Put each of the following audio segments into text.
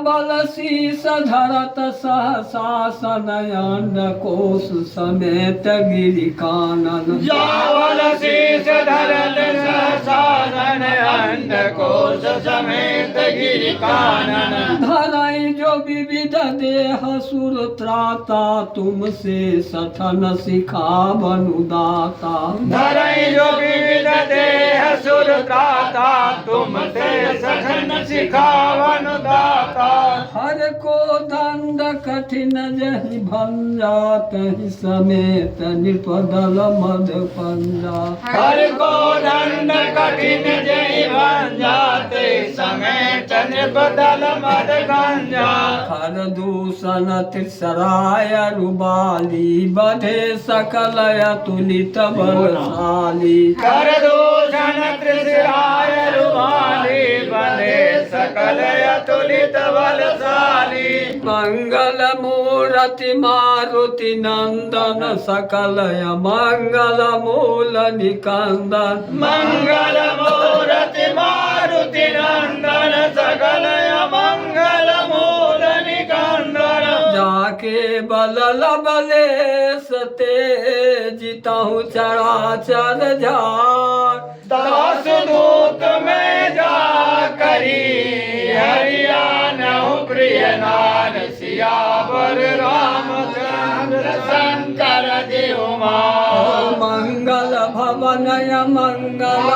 धवल शीस धरत सहसा नयन कोश समेत गिरि कानन। जावल शीस धरत सहसा नयन कोश समेत गिरि कानन। धरई जो विविध देह सुर त्राता तुमसे सथन सिखावन दाता। धरई जो विविध देह सुर त्राता तुमसे सथन सिखावन दाता। हर को दंड कठिन जहि भंजा तहि समेत निपदल मद पंजा। हर को दंड कठिन जहि भंजा ते समेत निपदल मद गंजा। हर दूषण त्रिसराय रुबाली बधे सकल अतुलित बलशाली। कर दूषण त्रिसराय रुबाली बधे सकल अतुलित बलशाली। मंगल मूर्ति मारुति नंदन सकल मंगल मूल निकंदन। मंगल मूर्ति मारुति नंदन सकल मंगल मूल निकंदन। जाके बल लबले सते जिताहु चराचर झार। दास दूत में जा करी हरियाणा प्रिय नान सियावर रामचंद्र शंकर देवमार। मंगल भवनय मंगल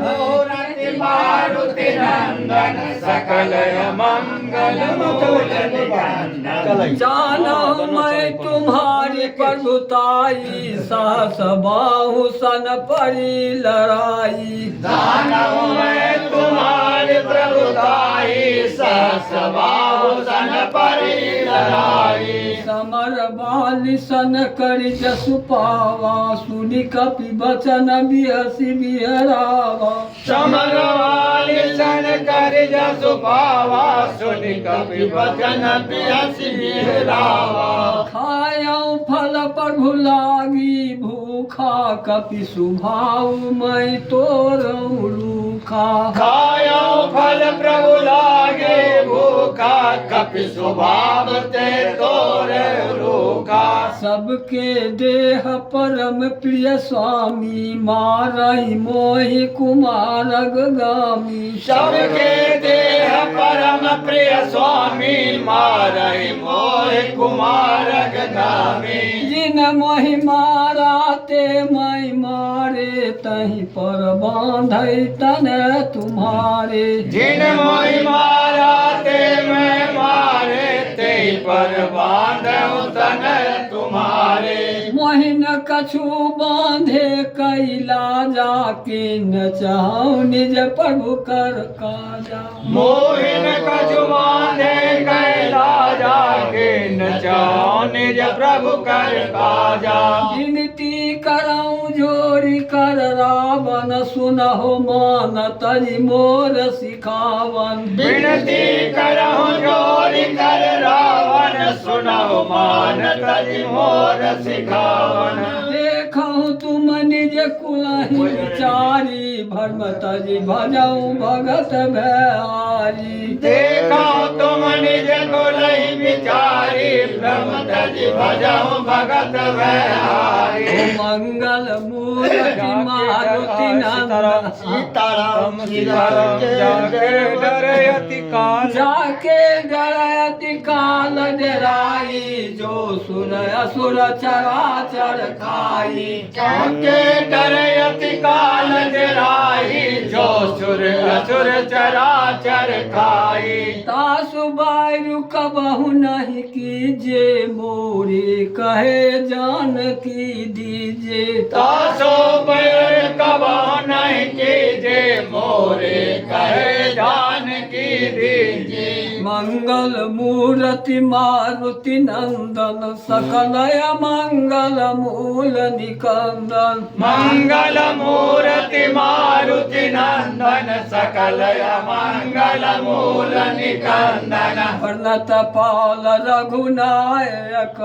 मूर्ति मारुति नंदन सकल मंगल मूल निकंदन। जानो मैं तुम्हारी प्रभुताई सहस बाहु सन परी लड़ाई। जानो मैं तुम्हारी प्रभुताई सहस बाहु सन परी लड़ाई। समर बाली सन करि जसु पावा सुनि कपि बचन बिहसी बिहरावा। समर वाली सन कर जसु पावा सुनि कपि वचन बिहसी बिहरावा। खायऊ फल प्रभु लागी भूखा कपि सुभाव मैं तोरऊ रूखा। खायो फल प्रभु लागे भूखा कपि स्वभाव ते तोरे रूखा। सबके देह परम प्रिय स्वामी मारहि मोहि कुमार गामी। सबके देह परम प्रिय स्वामी मारहि मोहि कुमार गामी। जिन मोहि मारा ते मैं मारे तहि पर बांधै तन तुम्हारे। जिन मोहि मारा ते मैं मारे ते पर बांधौ तन तुम्हारे। मोहि न कछु बांधे कैला जाके न चाहूँ निज प्रभु कर काजा। मोहिन कछु बांधे कैला जाके न चाहो निज प्रभु कर काजा। विनती करऊँ जोरी कर रावण सुनहो मान तरि मोर सिखावन। विनती करहु जोरी कर रावण सुनहु मान तजि मोर सिखावन। देखऊँ तुम निज कुलहि विचारी भर्म तजि भजऊँ भगत भैयारी। देखो तुम निज कुलहि विचारी ब्रह्म तजि भजहु भगत भैयारी। मंगल मूर्ति मारुति नंदन सीताराम सीताराम जाके डरयति काल। जाके डरयति काल डराई जो सुर असुर चराचर खाई। जाके डरयति काल डराई जो सुर असुर चराचर खाई। तासु बायु कबहु नहीं कीजे मोरे कहे जान की दीजे। तासो बैर कबा नहीं कीजे मोरे कहे जान की दीजिए। मंगल मूर्ति मारुति नंदन सकलय मंगल मूल निकंदन। मंगल मूर्ति मारुति नंदन सकल मंगल मूल निकंदन। वर्णत पाल रघुनायक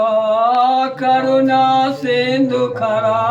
करुणा सिंधु खरा।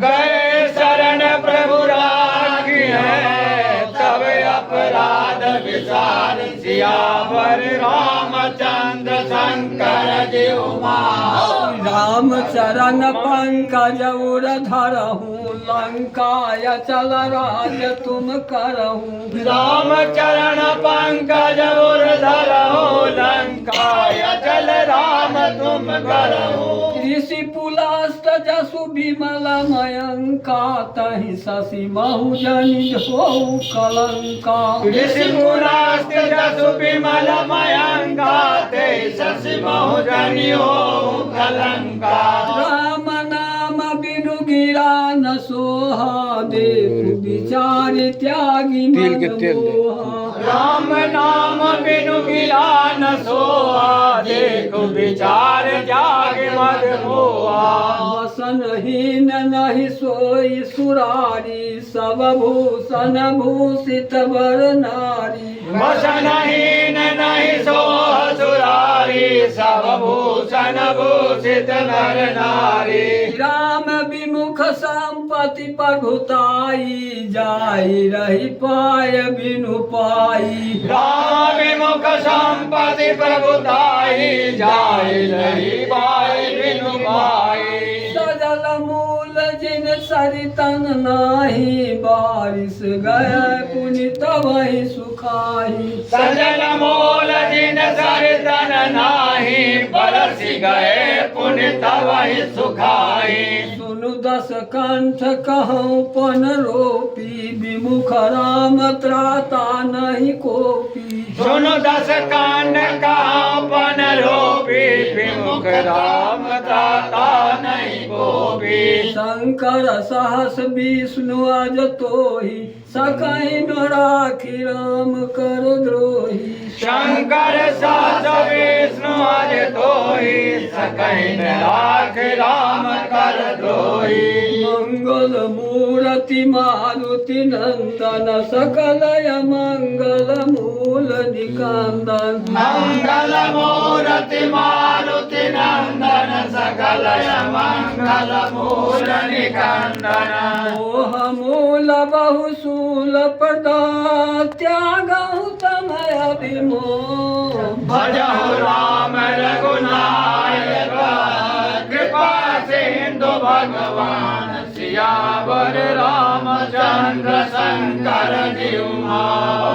गए शरण प्रभु राखी है तब अपराध विचार सियावर रामचंद्र शंकर जीव माँ राम चरण पंकज उर धरहूँ लंकाय चल राज तुम करहूँ राम चरण पंकज उर धरहु लंकाय चल राम तुम करहु ऋषि पुलस्त जसु विमल मयंका तहि शशि महु जनि हो कलंका ऋषि पुरास्त जसु विमल मयंका ते शशि महु जनि हो कलंका राम नाम बिनु गिरा न सोहा देव विचार त्यागी मन मोहा राम नाम बिनु गिरा न सोहा देखो विचार जाग मद मोहा वसनहीन नहीं सोई सुरारी सब भूषण भूषित वर नारी वसनहीन नहीं सोह सुरारी सब भूषण भूषित नर नारी राम विमुख संपत्ति प्रभुताई जाई रही पाय बिनु पाई राम विमुख संपत्ति प्रभुताई जाय रही पाई बिनु पाई सजल मूल जिन सरितन नाही बारिश गए पुनि तबहि सुखाई सजल मोल जिन सरतन नाही बरसी गए पुण्य तवहि सुखाई सुनु दस कंठ कहूँ पन रोपी विमुख राम त्राता नहीं कोपी सुनु दस कांड कापन रोपी विमुख राम त्राता नहीं गोपी शंकर सहस विष्णु अज तोहि सकहि न राखी राम कर द्रोही शंकर सास विष्णु अज तोहि सकहि न राख राम कर द्रोही मंगल मूर्ति मारुति नंदन सकल मंगल मूल निकंदन मंगल मूर्ति मारुति नंदन सकल मंगल मूल निकंदन मोह मूल बहु शूल प्रदा त्यागहु तमय अभिमोह भजहु राम रघुनायक कृपा सिंधु भगवान सियावर रामचंद्र शंकर जीव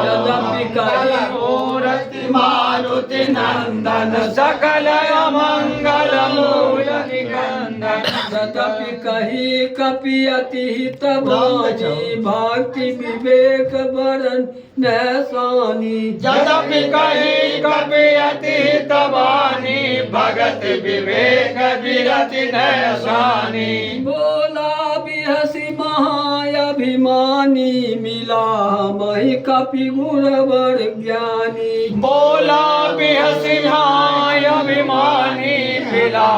यद्यपि कहि मूर्ति मारुति नंदन सकल मंगल मूल निकंदन यद्यपि कही कपि अति हित बानी भक्ति विवेक बरन नैसानी यद्यपि कही कपि अति तबानी भगत विवेक विरति नैसानी बोला बिहसी महाअभिमानी मिला मही कपि गुरवर ज्ञानी बोला बिहसिंहाय अभिमानी मिला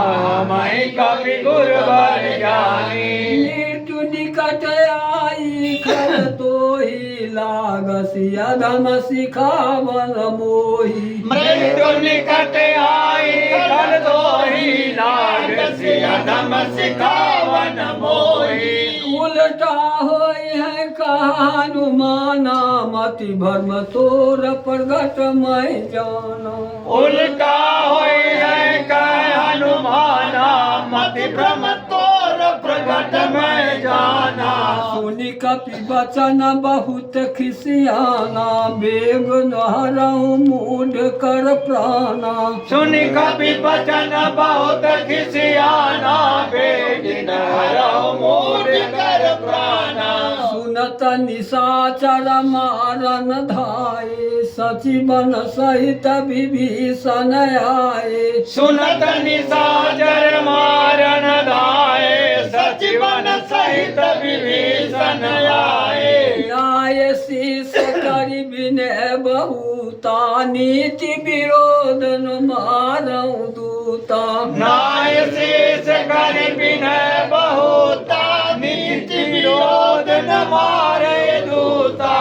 मैं कवि गुरवर ज्ञानी मृत्यु निकट आई खर तोहि लागसी अधम सिखावन मोही मृत्यु निकट आई कर दोही लाग सियधम सिखावन मोही उल्टा होई है कहानुमाना मति भ्रम तोर प्रगट मैं जाना उल्टा होई है कह हनुमाना मति भ्रम तोर प्रगट में जाना सुनि कपि बचन बहुत खिसियाना बेग नहरहु मूढ़ कर प्राणा सुनि कपि बचन बहुत खिसियाना बेग नहरहु मूढ़ कर प्राणा सुनत निशाचर मारन धाये सचिवन सहित विभीषण आए सुनत निशाचर मारन धाये सचिवन सहित विभीषण आए न्याय शीस करि विनय बहुता नीति विरोध न मारऊ दूता नाय शेष कर विनय बहुता नीति विरोध न मारे दूता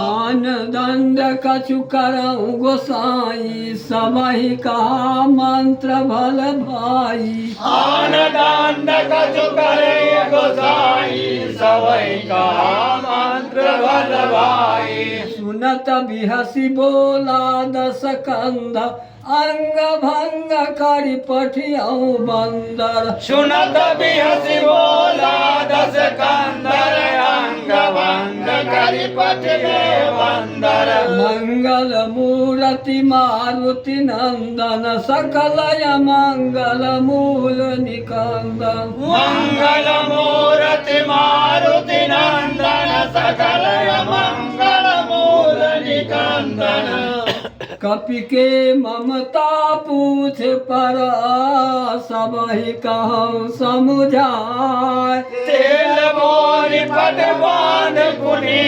आन दंड कछु करऊ गोसाई सबहि कहा मंत्र भल भाई आन दान कछु करे गोसाई सवै का मंत्र भल भाई सुनत बिहसी बोला दस कंध अंग भंग करी पठियाऊ बंदर सुनत बिहसी बोला दस कंदर अंग भंग करि पठिले बंदर मंगल मूर्ति मारुति नंदन सकलय मंगल मूल निकंदन मंगल मूर्ति मारुति नंदन सकलय मंगल मूल निकंदन कपि के ममता पूछ पर सबहि कहूँ समुझाय तेल मोरी पट बांध पुनी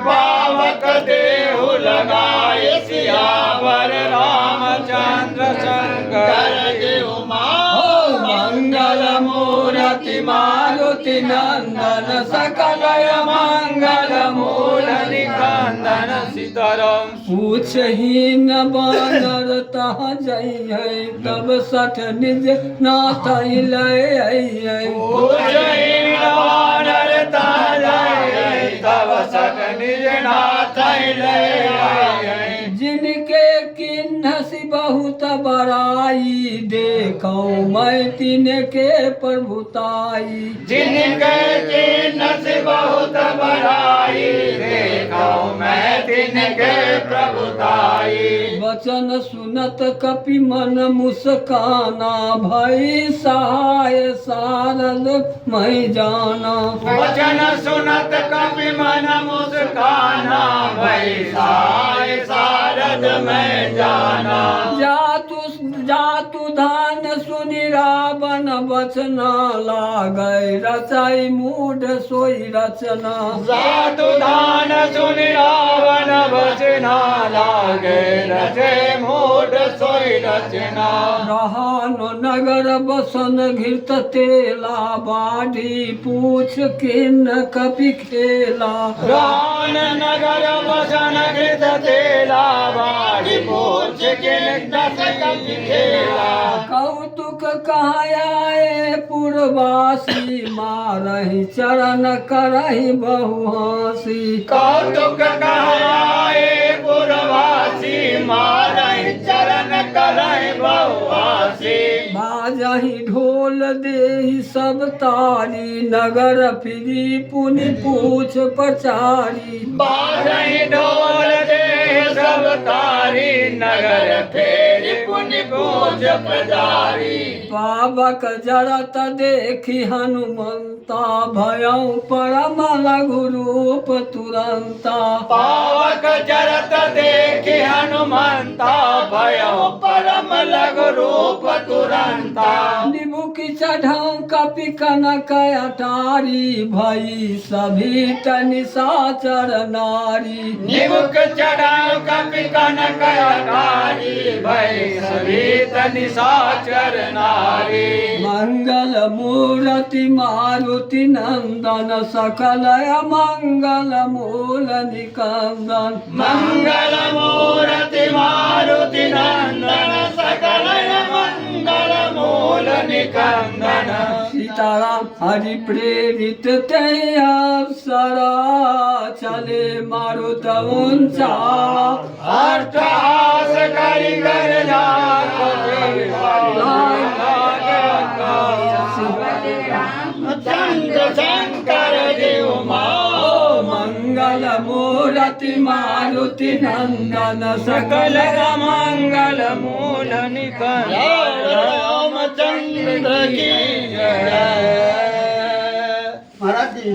पावक देहु लगाए सियावर रामचंद्र शंकर देहु ओ मंगल मूर्ति मारुति नंदन सकलय मंगल मूल निकंदन सीताराम पूछ ही न बानर तह जइयै तब सठ निज नाथ लय पूजहि वानर ताजय तव सक निज नाथ लय जिनके किन्हसी बहुत बड़ाई देखो मैं तिनके प्रभुताई जिनके किन्नस बहुत बड़ाई देखो मैं तिनके प्रभुताई वचन सुनत कपि मन मुस्काना भई सहाय सारद मैं जाना वचन सुनत कपि मन मुस्काना भई सहाय सारद मैं जाना जातु धान सुनि रावण वचना लागै रचाई मूढ़ सोई रचना जातु धान सुनि रावण वचना लागे रचे मूढ़ सोई रचना रहानो नगर बसन घृत तेला बाढ़ी पूछ किन्न कपि खेला रान नगर बसन घृत तेला बाड़ी पूछ के दस कपि खेला कौतुक कहाए पुरवासी मारहि चरण करहि बहु हंसी कौतुक कहाए पुरवासी मारहि चरण करहि बहुआसी बाजहि ढोल देहि सब तारी नगर फिरी पुनि पूछ प्रचारी बाजहि ढोल दे सब तारी नगर फेरी पुनि पूज पधारी पावक जरत देखि हनुमंता भयउ परम लघु रूप तुरंता पावक जरत देखि हनुमंता भयो परम लघु रूप तुरंता निबुकि चढ़ऊ कपि कनक अटारी भई सभी निशाचर नारी निमुख चढ़ाओ कपि कनक अटारी भई सभी निशाचर नारी मंगल मूर्ति मारुति नंदन सकलय मंगल मूल निकंदन मंगल मूर्ति मारुति नंदन सकलय मंगल मूल निकंदन सीताराम हरि प्रेरित ते अप्सरा चले मारुत ऊंचा अट्टहास कारीगर जाको चंद्र शंकर देव मंगल मूर्ति मारुति नंदन सकल मंगल मूल निकंदन रामचंद्र की जय। महाराज जी